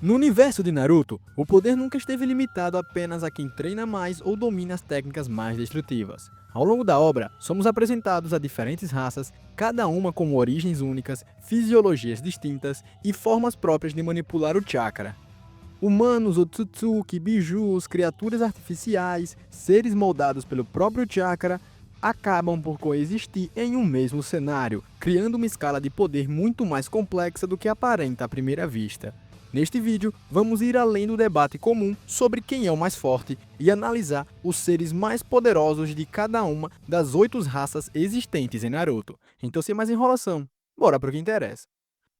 No universo de Naruto, o poder nunca esteve limitado apenas a quem treina mais ou domina as técnicas mais destrutivas. Ao longo da obra, somos apresentados a diferentes raças, cada uma com origens únicas, fisiologias distintas e formas próprias de manipular o chakra. Humanos, Otsutsuki, bijus, criaturas artificiais, seres moldados pelo próprio chakra, acabam por coexistir em um mesmo cenário, criando uma escala de poder muito mais complexa do que aparenta à primeira vista. Neste vídeo, vamos ir além do debate comum sobre quem é o mais forte e analisar os seres mais poderosos de cada uma das 8 raças existentes em Naruto. Então, sem mais enrolação, bora pro que interessa.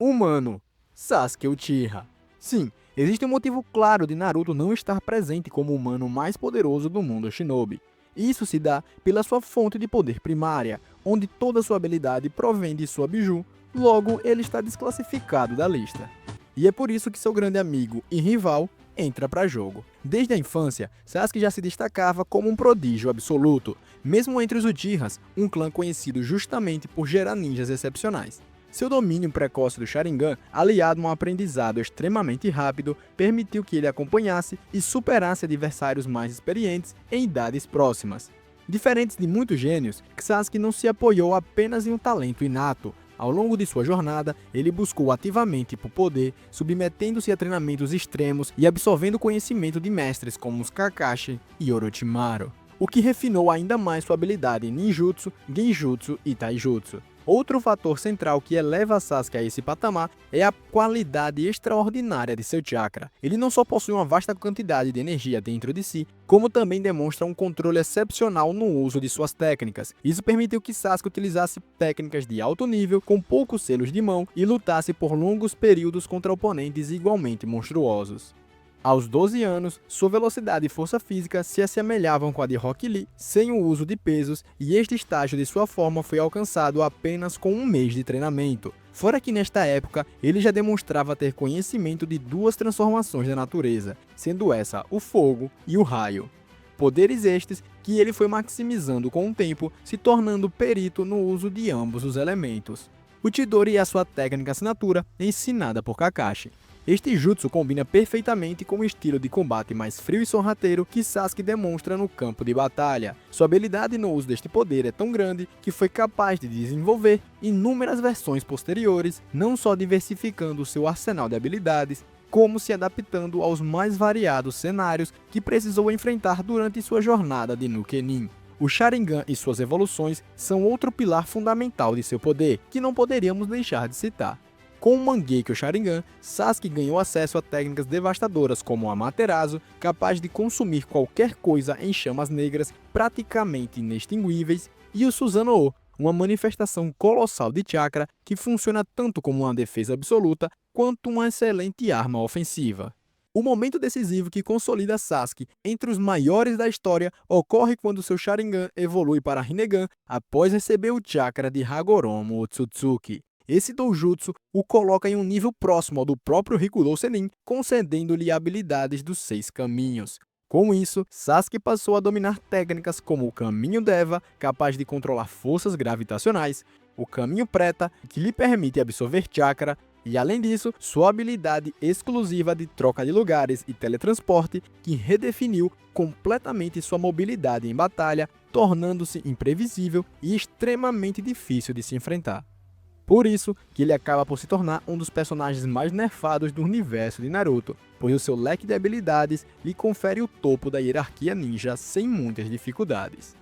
Humano, Sasuke Uchiha. Sim, existe um motivo claro de Naruto não estar presente como o humano mais poderoso do mundo Shinobi. Isso se dá pela sua fonte de poder primária, onde toda sua habilidade provém de sua biju, logo ele está desclassificado da lista. E é por isso que seu grande amigo e rival entra para jogo. Desde a infância, Sasuke já se destacava como um prodígio absoluto, mesmo entre os Uchihas, um clã conhecido justamente por gerar ninjas excepcionais. Seu domínio precoce do Sharingan, aliado a um aprendizado extremamente rápido, permitiu que ele acompanhasse e superasse adversários mais experientes em idades próximas. Diferentes de muitos gênios, Sasuke não se apoiou apenas em um talento inato. Ao longo de sua jornada, ele buscou ativamente por poder, submetendo-se a treinamentos extremos e absorvendo conhecimento de mestres como os Kakashi e Orochimaru, o que refinou ainda mais sua habilidade em ninjutsu, genjutsu e taijutsu. Outro fator central que eleva Sasuke a esse patamar é a qualidade extraordinária de seu chakra. Ele não só possui uma vasta quantidade de energia dentro de si, como também demonstra um controle excepcional no uso de suas técnicas. Isso permitiu que Sasuke utilizasse técnicas de alto nível, com poucos selos de mão, e lutasse por longos períodos contra oponentes igualmente monstruosos. Aos 12 anos, sua velocidade e força física se assemelhavam com a de Rock Lee, sem o uso de pesos, e este estágio de sua forma foi alcançado apenas com um mês de treinamento. Fora que nesta época, ele já demonstrava ter conhecimento de 2 transformações da natureza, sendo essa o fogo e o raio. Poderes estes que ele foi maximizando com o tempo, se tornando perito no uso de ambos os elementos. O Chidori é a sua técnica assinatura, ensinada por Kakashi. Este jutsu combina perfeitamente com o estilo de combate mais frio e sorrateiro que Sasuke demonstra no campo de batalha. Sua habilidade no uso deste poder é tão grande que foi capaz de desenvolver inúmeras versões posteriores, não só diversificando seu arsenal de habilidades, como se adaptando aos mais variados cenários que precisou enfrentar durante sua jornada de Nukenin. O Sharingan e suas evoluções são outro pilar fundamental de seu poder, que não poderíamos deixar de citar. Com o Mangekyo Sharingan, Sasuke ganhou acesso a técnicas devastadoras como o Amaterasu, capaz de consumir qualquer coisa em chamas negras praticamente inextinguíveis, e o Susanoo, uma manifestação colossal de chakra que funciona tanto como uma defesa absoluta quanto uma excelente arma ofensiva. O momento decisivo que consolida Sasuke entre os maiores da história ocorre quando seu Sharingan evolui para Rinnegan após receber o chakra de Hagoromo Otsutsuki. Esse doujutsu o coloca em um nível próximo ao do próprio Rikudo Sennin, concedendo-lhe habilidades dos 6 caminhos. Com isso, Sasuke passou a dominar técnicas como o Caminho Deva, capaz de controlar forças gravitacionais, o Caminho Preta, que lhe permite absorver chakra, e além disso, sua habilidade exclusiva de troca de lugares e teletransporte, que redefiniu completamente sua mobilidade em batalha, tornando-se imprevisível e extremamente difícil de se enfrentar. Por isso que ele acaba por se tornar um dos personagens mais nerfados do universo de Naruto, pois o seu leque de habilidades lhe confere o topo da hierarquia ninja sem muitas dificuldades.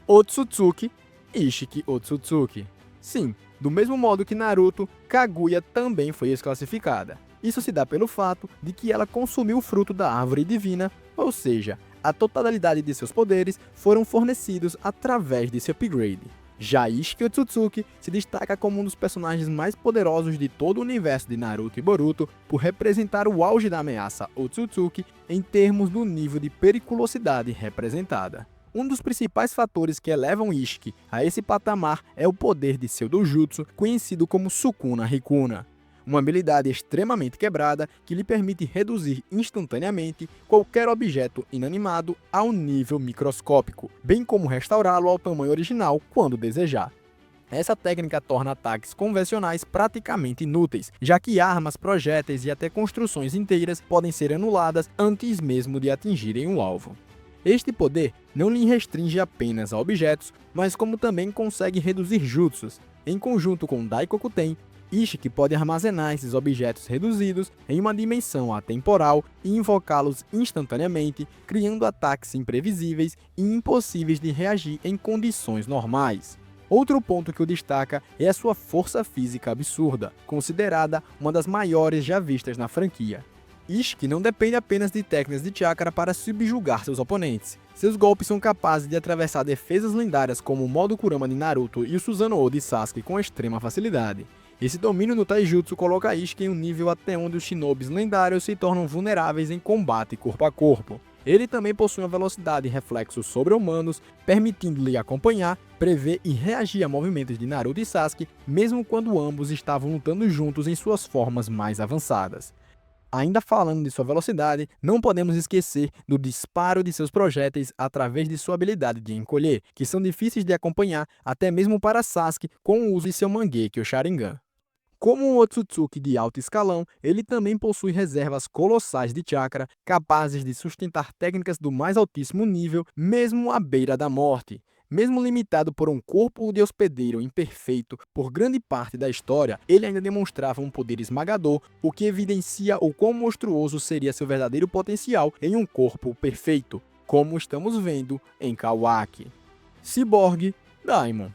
Otsutsuki, Ishiki Otsutsuki. Sim, do mesmo modo que Naruto, Kaguya também foi desclassificada. Isso se dá pelo fato de que ela consumiu o fruto da árvore divina, ou seja, a totalidade de seus poderes foram fornecidos através desse upgrade. Já Ishiki Otsutsuki se destaca como um dos personagens mais poderosos de todo o universo de Naruto e Boruto por representar o auge da ameaça Otsutsuki em termos do nível de periculosidade representada. Um dos principais fatores que elevam Ishiki a esse patamar é o poder de seu doujutsu, conhecido como Sukuna Rikuna, uma habilidade extremamente quebrada que lhe permite reduzir instantaneamente qualquer objeto inanimado ao nível microscópico, bem como restaurá-lo ao tamanho original quando desejar. Essa técnica torna ataques convencionais praticamente inúteis, já que armas, projéteis e até construções inteiras podem ser anuladas antes mesmo de atingirem o alvo. Este poder não lhe restringe apenas a objetos, mas como também consegue reduzir jutsus. Em conjunto com Daikokuten, Ishiki pode armazenar esses objetos reduzidos em uma dimensão atemporal e invocá-los instantaneamente, criando ataques imprevisíveis e impossíveis de reagir em condições normais. Outro ponto que o destaca é a sua força física absurda, considerada uma das maiores já vistas na franquia. Ishiki não depende apenas de técnicas de chakra para subjugar seus oponentes. Seus golpes são capazes de atravessar defesas lendárias como o modo Kurama de Naruto e o Susanoo de Sasuke com extrema facilidade. Esse domínio no taijutsu coloca Ishiki em um nível até onde os shinobis lendários se tornam vulneráveis em combate corpo a corpo. Ele também possui uma velocidade e reflexos sobre-humanos, permitindo-lhe acompanhar, prever e reagir a movimentos de Naruto e Sasuke, mesmo quando ambos estavam lutando juntos em suas formas mais avançadas. Ainda falando de sua velocidade, não podemos esquecer do disparo de seus projéteis através de sua habilidade de encolher, que são difíceis de acompanhar até mesmo para Sasuke com o uso de seu Mangekyo Sharingan. Como um Otsutsuki de alto escalão, ele também possui reservas colossais de chakra, capazes de sustentar técnicas do mais altíssimo nível, mesmo à beira da morte. Mesmo limitado por um corpo de hospedeiro imperfeito por grande parte da história, ele ainda demonstrava um poder esmagador, o que evidencia o quão monstruoso seria seu verdadeiro potencial em um corpo perfeito, como estamos vendo em Kawaki. Cyborg Daimon.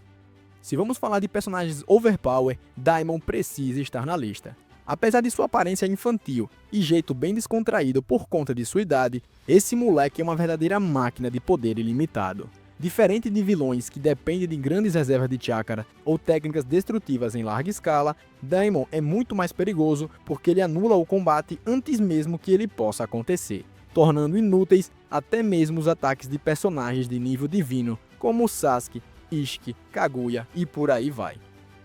Se vamos falar de personagens overpower, Daimon precisa estar na lista. Apesar de sua aparência infantil e jeito bem descontraído por conta de sua idade, esse moleque é uma verdadeira máquina de poder ilimitado. Diferente de vilões que dependem de grandes reservas de chakra ou técnicas destrutivas em larga escala, Daimon é muito mais perigoso porque ele anula o combate antes mesmo que ele possa acontecer, tornando inúteis até mesmo os ataques de personagens de nível divino, como Sasuke, Ishiki, Kaguya e por aí vai.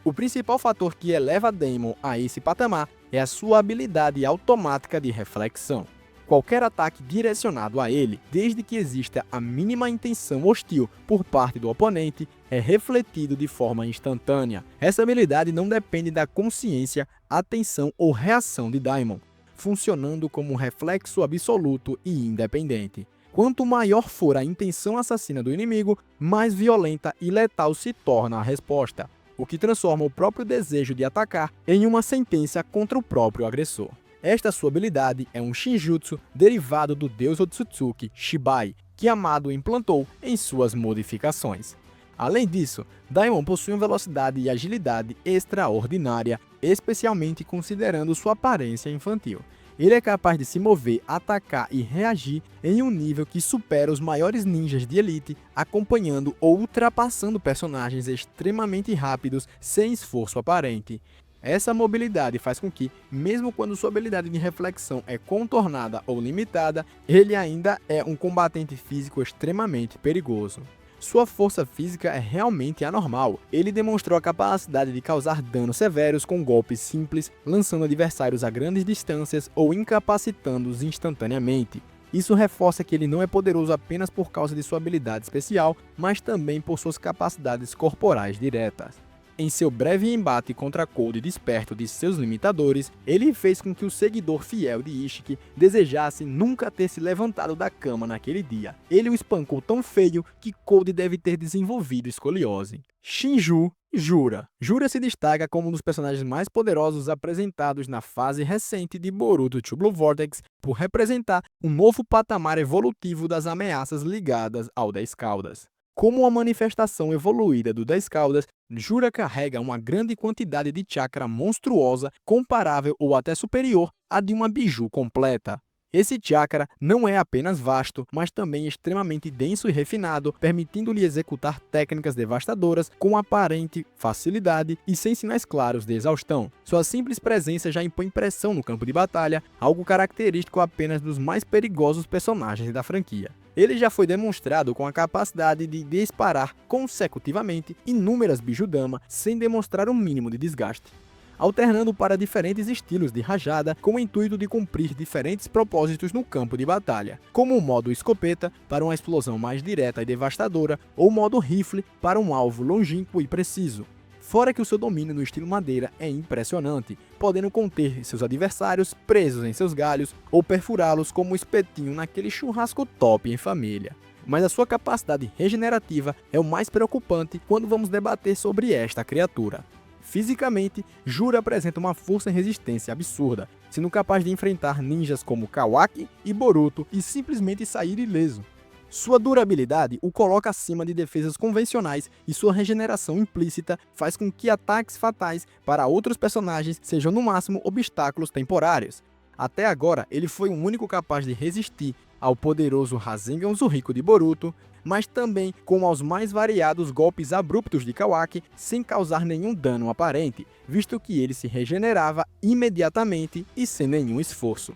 O principal fator que eleva Daimon a esse patamar é a sua habilidade automática de reflexão. Qualquer ataque direcionado a ele, desde que exista a mínima intenção hostil por parte do oponente, é refletido de forma instantânea. Essa habilidade não depende da consciência, atenção ou reação de Daimon, funcionando como um reflexo absoluto e independente. Quanto maior for a intenção assassina do inimigo, mais violenta e letal se torna a resposta, o que transforma o próprio desejo de atacar em uma sentença contra o próprio agressor. Esta sua habilidade é um Shinjutsu derivado do deus Otsutsuki, Shibai, que Amado implantou em suas modificações. Além disso, Daimon possui uma velocidade e agilidade extraordinária, especialmente considerando sua aparência infantil. Ele é capaz de se mover, atacar e reagir em um nível que supera os maiores ninjas de elite, acompanhando ou ultrapassando personagens extremamente rápidos sem esforço aparente. Essa mobilidade faz com que, mesmo quando sua habilidade de reflexão é contornada ou limitada, ele ainda é um combatente físico extremamente perigoso. Sua força física é realmente anormal. Ele demonstrou a capacidade de causar danos severos com golpes simples, lançando adversários a grandes distâncias ou incapacitando-os instantaneamente. Isso reforça que ele não é poderoso apenas por causa de sua habilidade especial, mas também por suas capacidades corporais diretas. Em seu breve embate contra Cold desperto de seus limitadores, ele fez com que o seguidor fiel de Ishiki desejasse nunca ter se levantado da cama naquele dia. Ele o espancou tão feio que Cold deve ter desenvolvido escoliose. Shinju Jura. Jura se destaca como um dos personagens mais poderosos apresentados na fase recente de Boruto to Blue Vortex por representar um novo patamar evolutivo das ameaças ligadas ao Dez Caudas. Como uma manifestação evoluída do Dez Caudas, Jura carrega uma grande quantidade de chakra monstruosa, comparável ou até superior à de uma biju completa. Esse chakra não é apenas vasto, mas também extremamente denso e refinado, permitindo-lhe executar técnicas devastadoras com aparente facilidade e sem sinais claros de exaustão. Sua simples presença já impõe pressão no campo de batalha, algo característico apenas dos mais perigosos personagens da franquia. Ele já foi demonstrado com a capacidade de disparar consecutivamente inúmeras Bijudama sem demonstrar um mínimo de desgaste, alternando para diferentes estilos de rajada com o intuito de cumprir diferentes propósitos no campo de batalha, como o modo escopeta para uma explosão mais direta e devastadora ou o modo rifle para um alvo longínquo e preciso. Fora que o seu domínio no estilo madeira é impressionante, podendo conter seus adversários presos em seus galhos ou perfurá-los como um espetinho naquele churrasco top em família. Mas a sua capacidade regenerativa é o mais preocupante quando vamos debater sobre esta criatura. Fisicamente, Juro apresenta uma força e resistência absurda, sendo capaz de enfrentar ninjas como Kawaki e Boruto e simplesmente sair ileso. Sua durabilidade o coloca acima de defesas convencionais e sua regeneração implícita faz com que ataques fatais para outros personagens sejam no máximo obstáculos temporários. Até agora, ele foi o único capaz de resistir ao poderoso Rasengan Uzumaki de Boruto, mas também com aos mais variados golpes abruptos de Kawaki sem causar nenhum dano aparente, visto que ele se regenerava imediatamente e sem nenhum esforço.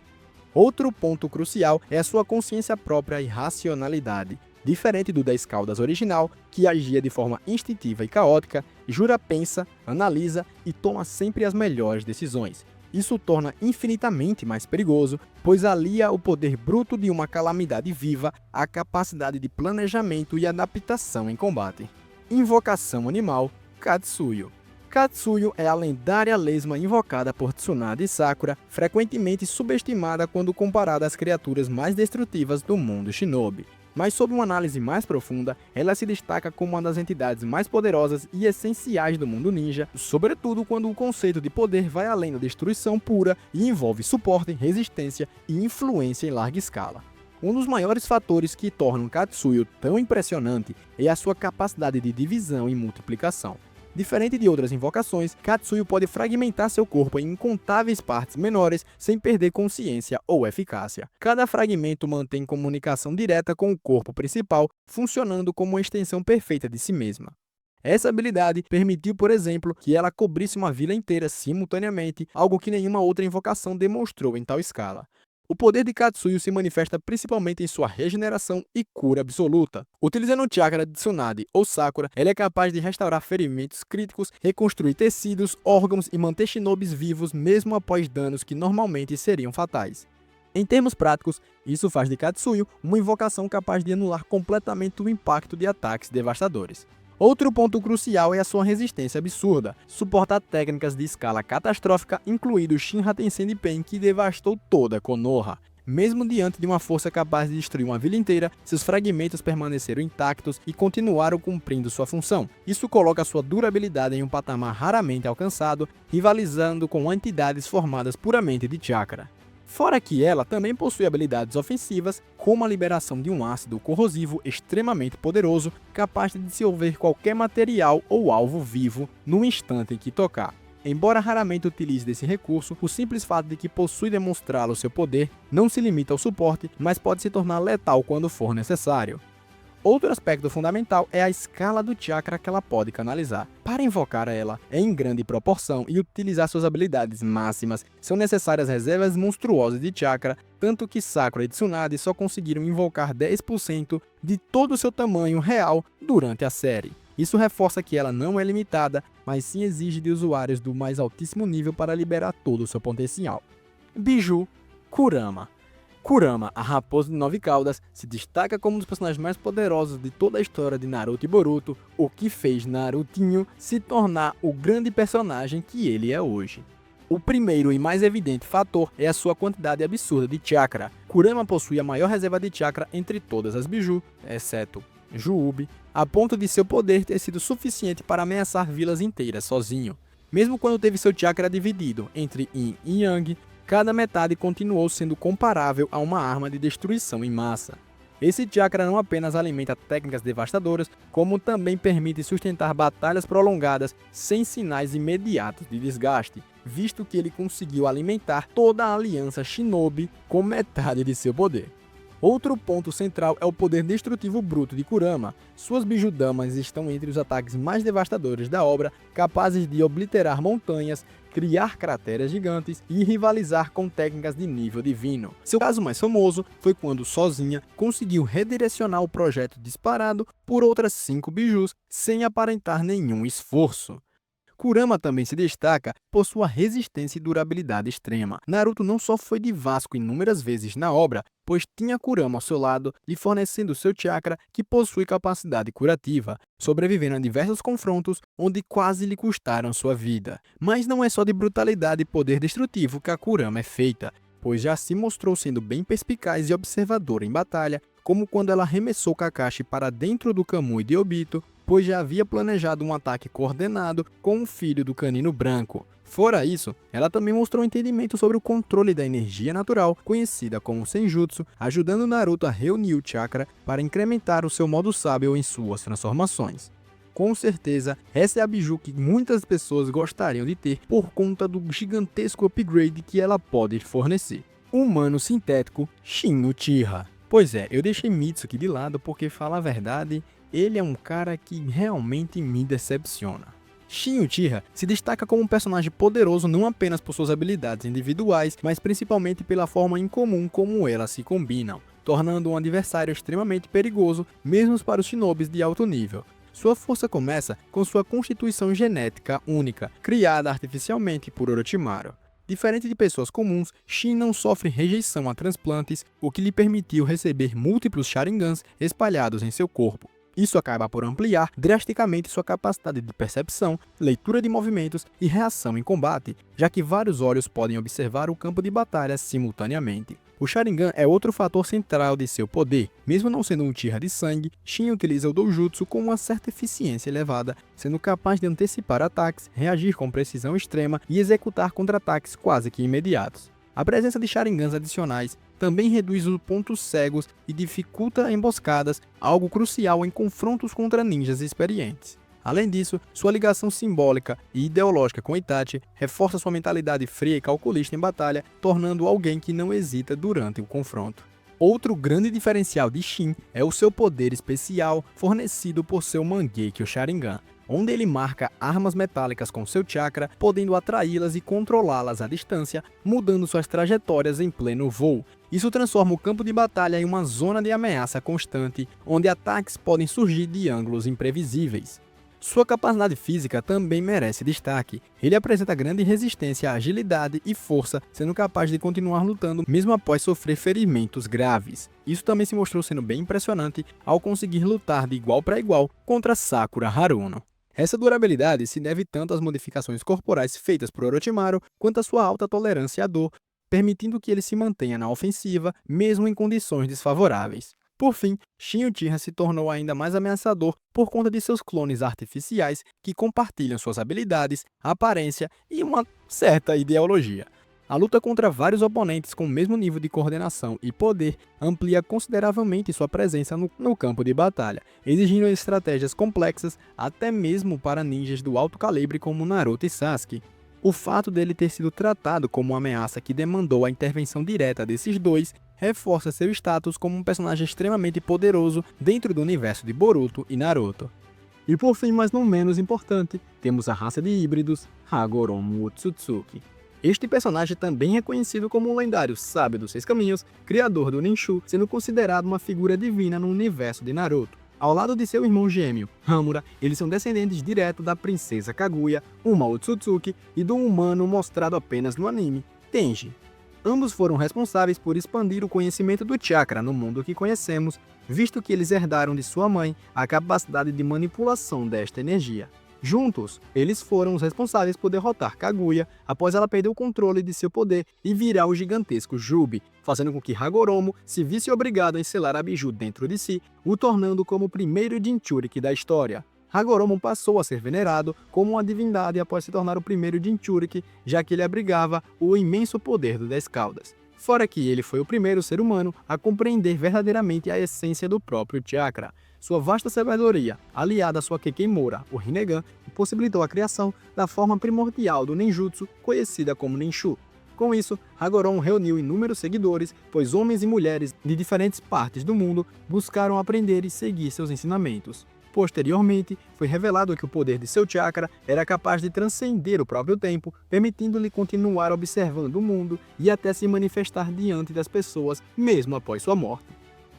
Outro ponto crucial é a sua consciência própria e racionalidade. Diferente do 10 Caudas original, que agia de forma instintiva e caótica, Juro pensa, analisa e toma sempre as melhores decisões. Isso o torna infinitamente mais perigoso, pois alia o poder bruto de uma calamidade viva à capacidade de planejamento e adaptação em combate. Invocação animal Katsuyo. Katsuyo é a lendária lesma invocada por Tsunade Sakura, frequentemente subestimada quando comparada às criaturas mais destrutivas do mundo shinobi. Mas sob uma análise mais profunda, ela se destaca como uma das entidades mais poderosas e essenciais do mundo ninja, sobretudo quando o conceito de poder vai além da destruição pura e envolve suporte, resistência e influência em larga escala. Um dos maiores fatores que tornam Katsuyo tão impressionante é a sua capacidade de divisão e multiplicação. Diferente de outras invocações, Katsuyo pode fragmentar seu corpo em incontáveis partes menores sem perder consciência ou eficácia. Cada fragmento mantém comunicação direta com o corpo principal, funcionando como uma extensão perfeita de si mesma. Essa habilidade permitiu, por exemplo, que ela cobrisse uma vila inteira simultaneamente, algo que nenhuma outra invocação demonstrou em tal escala. O poder de Katsuyo se manifesta principalmente em sua regeneração e cura absoluta. Utilizando o chakra de Tsunade ou Sakura, ela é capaz de restaurar ferimentos críticos, reconstruir tecidos, órgãos e manter shinobis vivos mesmo após danos que normalmente seriam fatais. Em termos práticos, isso faz de Katsuyo uma invocação capaz de anular completamente o impacto de ataques devastadores. Outro ponto crucial é a sua resistência absurda, suportar técnicas de escala catastrófica, incluído Shinra Tensei Pen, que devastou toda Konoha. Mesmo diante de uma força capaz de destruir uma vila inteira, seus fragmentos permaneceram intactos e continuaram cumprindo sua função. Isso coloca sua durabilidade em um patamar raramente alcançado, rivalizando com entidades formadas puramente de chakra. Fora que ela também possui habilidades ofensivas, como a liberação de um ácido corrosivo extremamente poderoso, capaz de dissolver qualquer material ou alvo vivo no instante em que tocar. Embora raramente utilize desse recurso, o simples fato de que possui demonstrá-lo seu poder não se limita ao suporte, mas pode se tornar letal quando for necessário. Outro aspecto fundamental é a escala do chakra que ela pode canalizar. Para invocar ela em grande proporção e utilizar suas habilidades máximas, são necessárias reservas monstruosas de chakra, tanto que Sakura e Tsunade só conseguiram invocar 10% de todo o seu tamanho real durante a série. Isso reforça que ela não é limitada, mas sim exige de usuários do mais altíssimo nível para liberar todo o seu potencial. Biju Kurama. Kurama, a raposa de 9 caudas, se destaca como um dos personagens mais poderosos de toda a história de Naruto e Boruto, o que fez Narutinho se tornar o grande personagem que ele é hoje. O primeiro e mais evidente fator é a sua quantidade absurda de chakra. Kurama possui a maior reserva de chakra entre todas as Biju, exceto Juubi, a ponto de seu poder ter sido suficiente para ameaçar vilas inteiras sozinho. Mesmo quando teve seu chakra dividido entre Yin e Yang, cada metade continuou sendo comparável a uma arma de destruição em massa. Esse chakra não apenas alimenta técnicas devastadoras, como também permite sustentar batalhas prolongadas sem sinais imediatos de desgaste, visto que ele conseguiu alimentar toda a aliança Shinobi com metade de seu poder. Outro ponto central é o poder destrutivo bruto de Kurama. Suas bijudamas estão entre os ataques mais devastadores da obra, capazes de obliterar montanhas, criar crateras gigantes e rivalizar com técnicas de nível divino. Seu caso mais famoso foi quando, sozinha, conseguiu redirecionar o projeto disparado por outras 5 bijus sem aparentar nenhum esforço. Kurama também se destaca por sua resistência e durabilidade extrema. Naruto não só foi de Vasco inúmeras vezes na obra, pois tinha Kurama ao seu lado, lhe fornecendo seu chakra que possui capacidade curativa, sobrevivendo a diversos confrontos onde quase lhe custaram sua vida. Mas não é só de brutalidade e poder destrutivo que a Kurama é feita, pois já se mostrou sendo bem perspicaz e observadora em batalha, como quando ela arremessou Kakashi para dentro do Kamui de Obito, pois já havia planejado um ataque coordenado com o filho do Canino Branco. Fora isso, ela também mostrou entendimento sobre o controle da energia natural, conhecida como Senjutsu, ajudando Naruto a reunir o chakra para incrementar o seu modo sábio em suas transformações. Com certeza, essa é a biju que muitas pessoas gostariam de ter por conta do gigantesco upgrade que ela pode fornecer. Humano sintético Shin Uchiha. Pois é, eu deixei Mitsuki de lado porque, falar a verdade, ele é um cara que realmente me decepciona. Shin Uchiha se destaca como um personagem poderoso não apenas por suas habilidades individuais, mas principalmente pela forma incomum como elas se combinam, tornando um adversário extremamente perigoso, mesmo para os shinobis de alto nível. Sua força começa com sua constituição genética única, criada artificialmente por Orochimaru. Diferente de pessoas comuns, Shin não sofre rejeição a transplantes, o que lhe permitiu receber múltiplos Sharingans espalhados em seu corpo. Isso acaba por ampliar drasticamente sua capacidade de percepção, leitura de movimentos e reação em combate, já que vários olhos podem observar o campo de batalha simultaneamente. O Sharingan é outro fator central de seu poder. Mesmo não sendo um Uchiha de sangue, Shin utiliza o Doujutsu com uma certa eficiência elevada, sendo capaz de antecipar ataques, reagir com precisão extrema e executar contra-ataques quase que imediatos. A presença de Sharingans adicionais também reduz os pontos cegos e dificulta emboscadas, algo crucial em confrontos contra ninjas experientes. Além disso, sua ligação simbólica e ideológica com Itachi reforça sua mentalidade fria e calculista em batalha, tornando-o alguém que não hesita durante o confronto. Outro grande diferencial de Shin é o seu poder especial fornecido por seu Mangekyo Sharingan, onde ele marca armas metálicas com seu chakra, podendo atraí-las e controlá-las à distância, mudando suas trajetórias em pleno voo. Isso transforma o campo de batalha em uma zona de ameaça constante, onde ataques podem surgir de ângulos imprevisíveis. Sua capacidade física também merece destaque. Ele apresenta grande resistência, agilidade e força, sendo capaz de continuar lutando mesmo após sofrer ferimentos graves. Isso também se mostrou sendo bem impressionante ao conseguir lutar de igual para igual contra Sakura Haruno. Essa durabilidade se deve tanto às modificações corporais feitas por Orochimaru, quanto à sua alta tolerância à dor, permitindo que ele se mantenha na ofensiva, mesmo em condições desfavoráveis. Por fim, Shin Uchiha se tornou ainda mais ameaçador por conta de seus clones artificiais que compartilham suas habilidades, aparência e uma certa ideologia. A luta contra vários oponentes com o mesmo nível de coordenação e poder amplia consideravelmente sua presença no campo de batalha, exigindo estratégias complexas até mesmo para ninjas do alto calibre como Naruto e Sasuke. O fato dele ter sido tratado como uma ameaça que demandou a intervenção direta desses dois reforça seu status como um personagem extremamente poderoso dentro do universo de Boruto e Naruto. E por fim, mas não menos importante, temos a raça de híbridos Hagoromo Otsutsuki. Este personagem também é conhecido como o lendário Sábio dos Seis Caminhos, criador do Ninshu, sendo considerado uma figura divina no universo de Naruto. Ao lado de seu irmão gêmeo, Hamura, eles são descendentes direto da princesa Kaguya, uma Otsutsuki, e do humano mostrado apenas no anime, Tenji. Ambos foram responsáveis por expandir o conhecimento do chakra no mundo que conhecemos, visto que eles herdaram de sua mãe a capacidade de manipulação desta energia. Juntos, eles foram os responsáveis por derrotar Kaguya após ela perder o controle de seu poder e virar o gigantesco Jubi, fazendo com que Hagoromo se visse obrigado a encelar a biju dentro de si, o tornando como o primeiro Jinchuriki da história. Hagoromo passou a ser venerado como uma divindade após se tornar o primeiro Jinchuriki, já que ele abrigava o imenso poder do Dez Caudas. Fora que ele foi o primeiro ser humano a compreender verdadeiramente a essência do próprio chakra. Sua vasta sabedoria, aliada à sua Kekemora, o Rinnegan, possibilitou a criação da forma primordial do ninjutsu, conhecida como Ninshu. Com isso, Hagoromo reuniu inúmeros seguidores, pois homens e mulheres de diferentes partes do mundo buscaram aprender e seguir seus ensinamentos. Posteriormente, foi revelado que o poder de seu chakra era capaz de transcender o próprio tempo, permitindo-lhe continuar observando o mundo e até se manifestar diante das pessoas, mesmo após sua morte.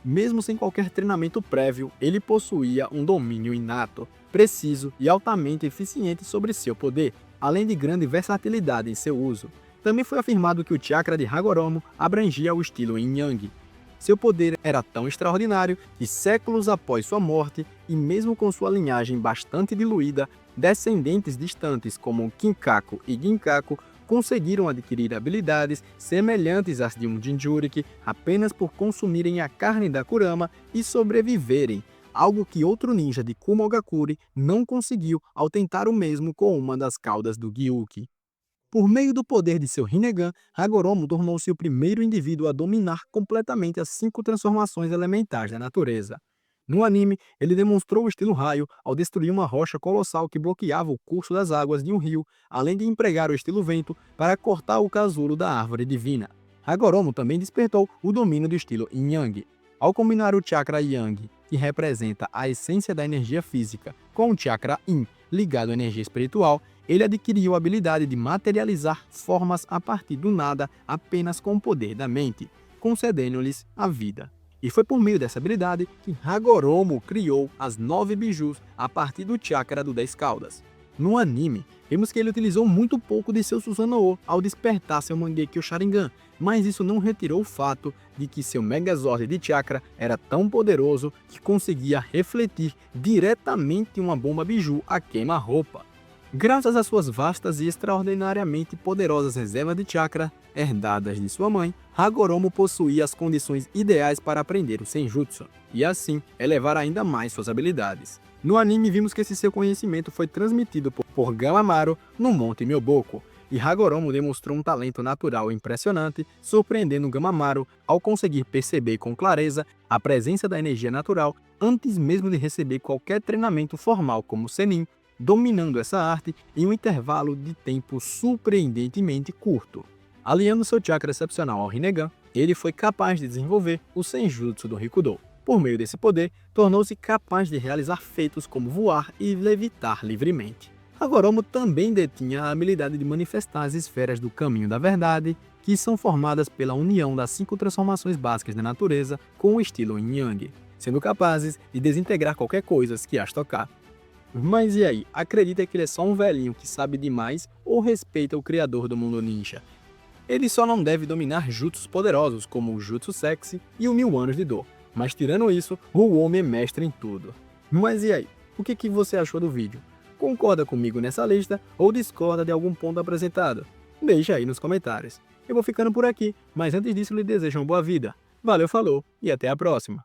Mesmo sem qualquer treinamento prévio, ele possuía um domínio inato, preciso e altamente eficiente sobre seu poder, além de grande versatilidade em seu uso. Também foi afirmado que o chakra de Hagoromo abrangia o estilo Yin-Yang. Seu poder era tão extraordinário que séculos após sua morte, e mesmo com sua linhagem bastante diluída, descendentes distantes como Kinkaku e Ginkaku conseguiram adquirir habilidades semelhantes às de um Jinchuriki apenas por consumirem a carne da Kurama e sobreviverem, algo que outro ninja de Kumogakure não conseguiu ao tentar o mesmo com uma das caudas do Gyuki. Por meio do poder de seu Rinnegan, Hagoromo tornou-se o primeiro indivíduo a dominar completamente as 5 transformações elementares da natureza. No anime, ele demonstrou o estilo raio ao destruir uma rocha colossal que bloqueava o curso das águas de um rio, além de empregar o estilo vento para cortar o casulo da árvore divina. Hagoromo também despertou o domínio do estilo Yin-Yang. Ao combinar o chakra Yang, que representa a essência da energia física, com o chakra Yin, ligado à energia espiritual, ele adquiriu a habilidade de materializar formas a partir do nada apenas com o poder da mente, concedendo-lhes a vida. E foi por meio dessa habilidade que Hagoromo criou as 9 bijus a partir do chakra do 10 caudas. No anime, vemos que ele utilizou muito pouco de seu Susanoo ao despertar seu Mangekyo Sharingan, mas isso não retirou o fato de que seu Megazord de chakra era tão poderoso que conseguia refletir diretamente uma bomba biju a queima-roupa. Graças às suas vastas e extraordinariamente poderosas reservas de chakra, herdadas de sua mãe, Hagoromo possuía as condições ideais para aprender o Senjutsu, e assim elevar ainda mais suas habilidades. No anime vimos que esse seu conhecimento foi transmitido por Gamamaru no Monte Myoboko, e Hagoromo demonstrou um talento natural impressionante, surpreendendo Gamamaru ao conseguir perceber com clareza a presença da energia natural antes mesmo de receber qualquer treinamento formal como Sennin, dominando essa arte em um intervalo de tempo surpreendentemente curto. Aliando seu chakra excepcional ao Rinnegan, ele foi capaz de desenvolver o Senjutsu do Rikudo. Por meio desse poder, tornou-se capaz de realizar feitos como voar e levitar livremente. Hagoromo também detinha a habilidade de manifestar as esferas do caminho da verdade, que são formadas pela união das 5 transformações básicas da natureza com o estilo Yin-Yang, sendo capazes de desintegrar qualquer coisa que as tocar. Mas e aí, acredita que ele é só um velhinho que sabe demais ou respeita o criador do mundo ninja? Ele só não deve dominar jutsus poderosos como o Jutsu Sexy e o 1000 anos de dor, mas tirando isso, o homem é mestre em tudo. Mas e aí, o que você achou do vídeo? Concorda comigo nessa lista ou discorda de algum ponto apresentado? Deixa aí nos comentários. Eu vou ficando por aqui, mas antes disso lhe desejo uma boa vida. Valeu, falou e até a próxima!